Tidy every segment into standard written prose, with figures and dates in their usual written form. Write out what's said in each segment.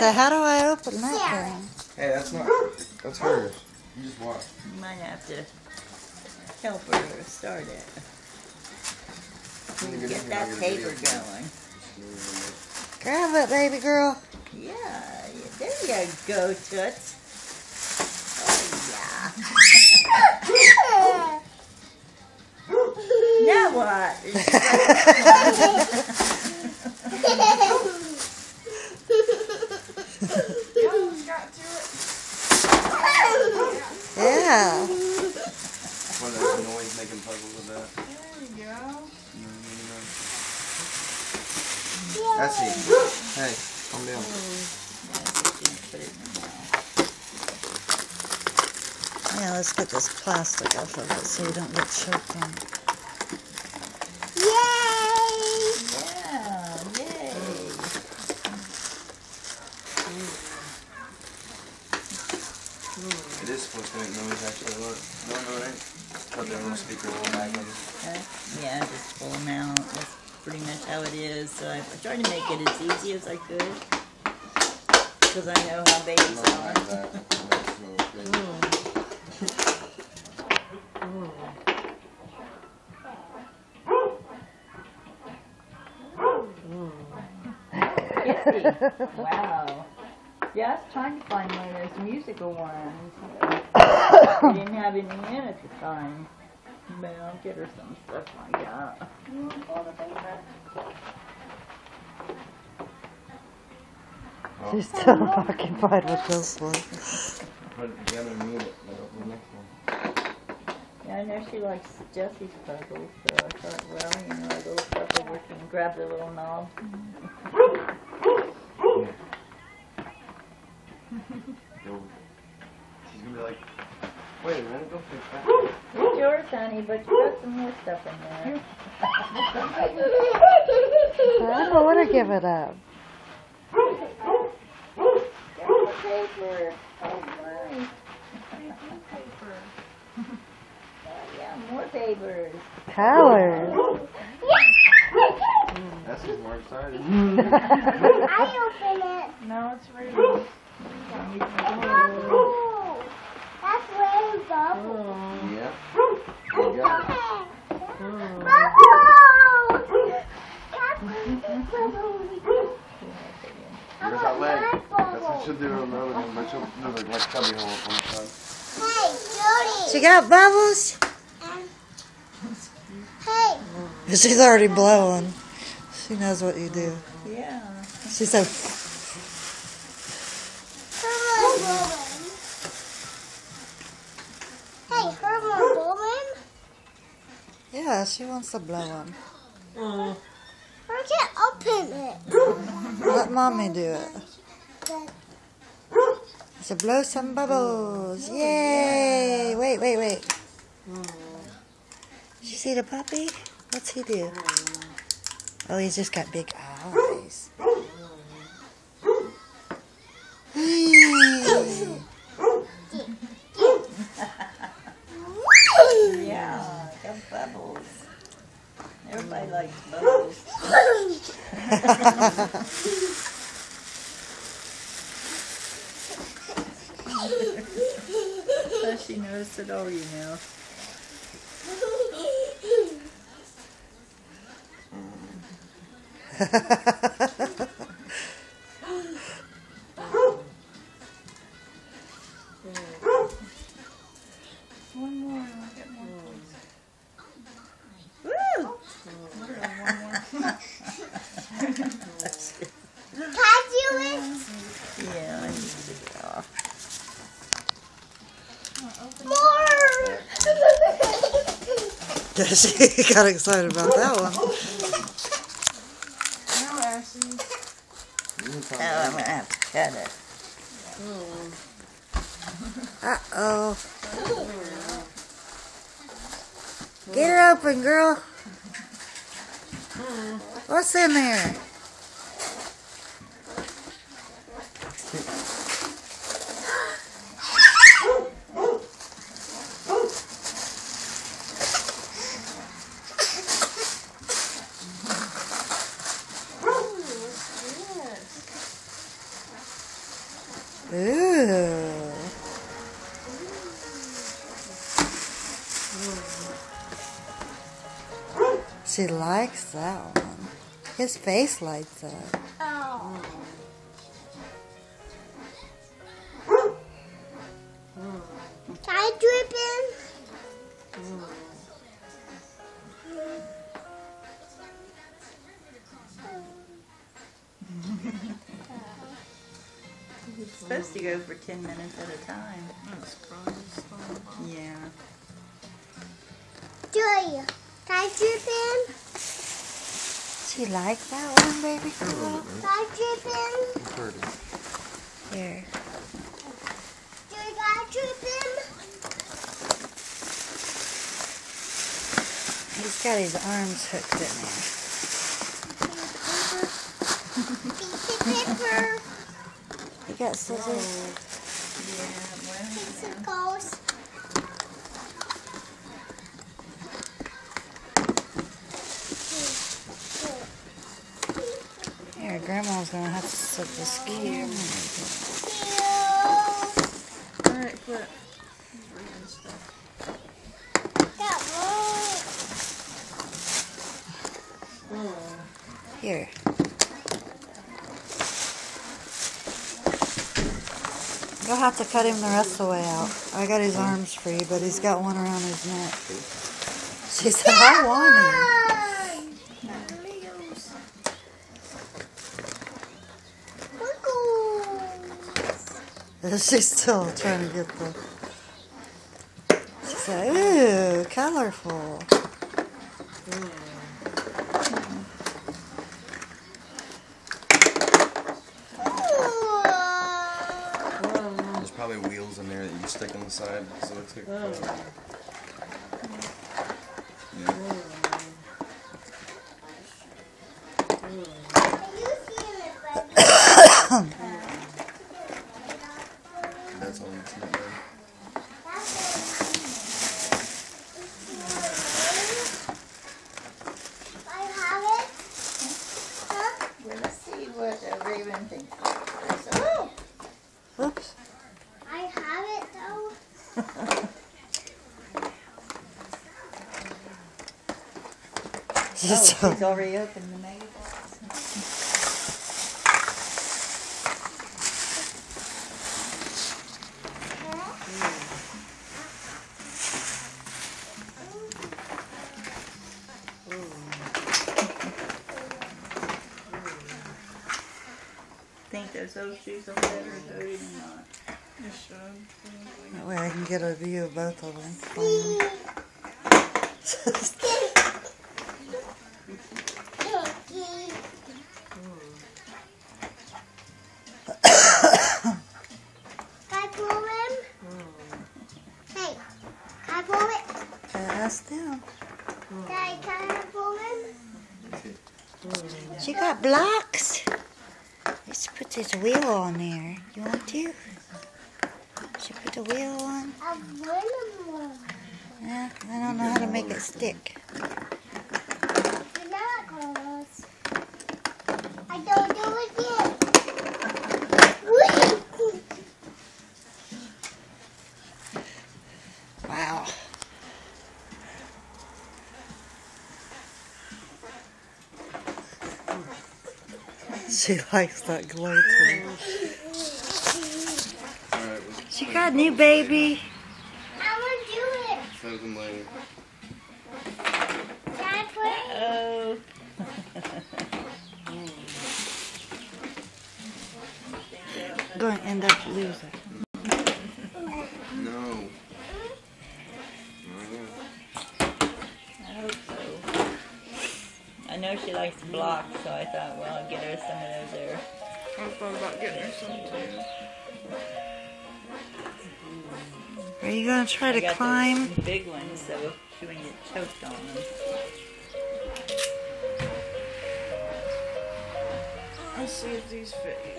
So how do I open that thing? Hey, that's not. That's hers. You just watch. You might have to help her start it. Get that paper going. Grab it, baby girl. Yeah, there you go, Toots. Oh, yeah. Now what? Yeah. One of those noise-making puzzles of that. There you go. That's it. Hey, calm down. Yeah, let's get this plastic off of it so you don't get choked on. Yeah, yay. It is supposed to make noise, actually. Look. No, it ain't. Put that little speaker little bag on it. Yeah, just pull them out. That's pretty much how it is. So I tried to make it as easy as I could. Because I know how babies Nothing are. like that. That's no good. Wow. Yeah, I was trying to find one of those musical ones. We didn't have any in at the time. But I'll get her some stuff like that. You want all the paper? She's still occupied with this one. Put it together and move it. Like the next one. Yeah, I know she likes Jessie's puzzles, so I thought, well, you know, a little puzzle where she can grab the little knob. She's gonna be like, wait a minute, don't fix that. It's yours, honey, but you got some more stuff in there. I don't want to give it up. More paper. Oh, my. Yeah, more papers. Colors. That's just more excited. I open it. No, it's ready. Oh. That's rainbow. Yeah. You got it. Here's that leg. That's what she'll do on the other one, but she'll do like cubby hole up on the side. Hey, Jody. She got bubbles? Hey. She's already blowing. She knows what you do. Yeah. She said, Hey, Herman Bowman. yeah, she wants to blow them. I can't open it. Let mommy do it. So blow some bubbles. Yay! Wait. Did you see the puppy? What's he do? Oh, he's just got big eyes. Yeah, got bubbles. Everybody likes bubbles. So she knows it all, you know. One more. I'll get more, please. Woo! Can I do it? Yeah, I need to get it off. More. She got excited about that one. No, Ashley. Oh, I'm gonna have to cut it. Uh-oh. Get her open, girl. What's in there? She likes that one. His face lights up. Oh. Try dripping. It's supposed to go for 10 minutes at a time. Yeah. Julia, try dripping. She likes that one, baby. Try dripping. Here. Julia, try dripping. He's got his arms hooked in there. Pepper. He got scissors. Popsicles. Here, Grandma's gonna have to set this camera. Alright, quit. Here. You'll have to cut him the rest of the way out. I got his arms free, but he's got one around his neck. She said, I want him. She's still trying to get the... She said, ooh, colorful. There's probably wheels in there that you can stick on the side, so it's like. That's all it's not there. I have it. Huh? Let's see what Raven thinks. Oops. I have it though. She's She's already opened the mail box. Think those old shoes are better coated or not? You should. That way I can get a view of both of them. Can I pull him? Hey, can I pull it? Ask them. Daddy, can I pull him? She got blocks. Let's put this wheel on there. You want to? Should put the wheel on? I want one. Yeah, I don't know how to make it stick. Binoculars. I don't do it yet. Wow. She likes that glow too. Alright, She got a new baby. I want to do it. show them later. Can I put it? Oh. Going to end up losing. No. I hope so. I know she likes blocks, so I thought, well, I'll get her some of those there. I thought about getting her some too. Are you going to try I to got climb? those big ones, so she wouldn't get choked on them. Let's see if these fit you.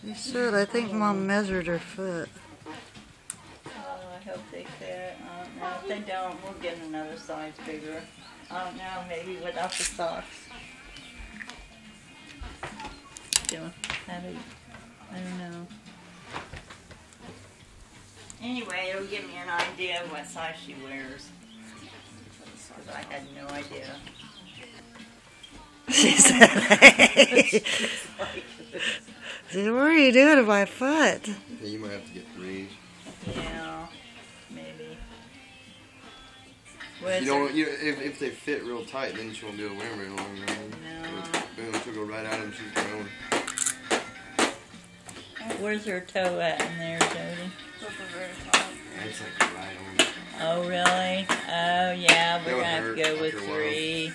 You should. I think Mom measured her foot. Oh, I hope they fit. I don't know. If they don't, we'll get another size bigger. I don't know, maybe without the socks. have it. I don't know. Anyway, it'll give me an idea of what size she wears. Because I had no idea. She said, hey. What are you doing to my foot? Yeah, you might have to get 3. Yeah, maybe. You don't. If they fit real tight, then she won't be able to wear them very long. No. Boom, she'll go right out and she's going. Where's her toe at in there, Jody? It's like right on. Oh, really? Oh, yeah, That we're would going to have hurt to go with after a while. 3.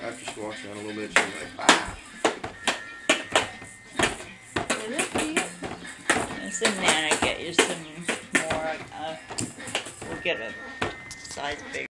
After she walks around a little bit, she's like, ah. And so Nana get you some more. We'll get a size bigger.